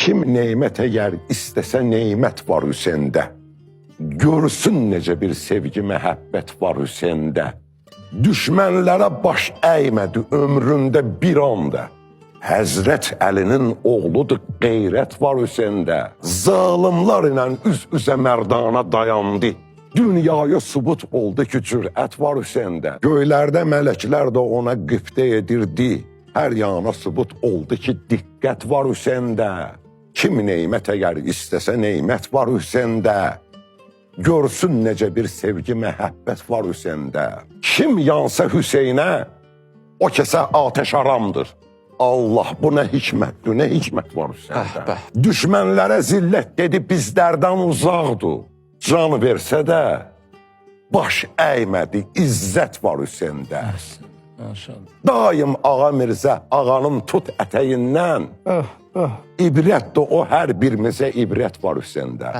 Kim neymət əgər istəsə neymət var Hüseyndə. Görsün necə bir sevgi, məhəbbət var Hüseyndə. Düşmənlərə baş əymədi ömründə bir anda. Həzrət Əlinin oğludur, qeyrət var Hüseyndə. Zalimlar ilə üz-üzə mərdana dayandı. Dünyaya sübut oldu ki, cürət var Hüseyndə. Göylərdə mələklər də ona qibtə edirdi. Hər yana sübut oldu ki, diqqət var Hüseyndə. Kim neymət əgər istəsə neymət var Hüseyndə. Görsün necə bir sevgi, məhəbbət var Hüseyndə. Kim yansa Hüseynə, o kəsə atəş aramdır. Allah, bu nə hikmətdir, nə hikmət var Hüseyndə. Düşmənlərə zillət dedi, bizlərdən uzaqdır. Can versə də, baş əymədi, izzət var Hüseyndə. Daim Ağa Mirzə, ağanın tut ətəyindən, ibrətdir o, hər birimizə ibrət var Hüseyndə.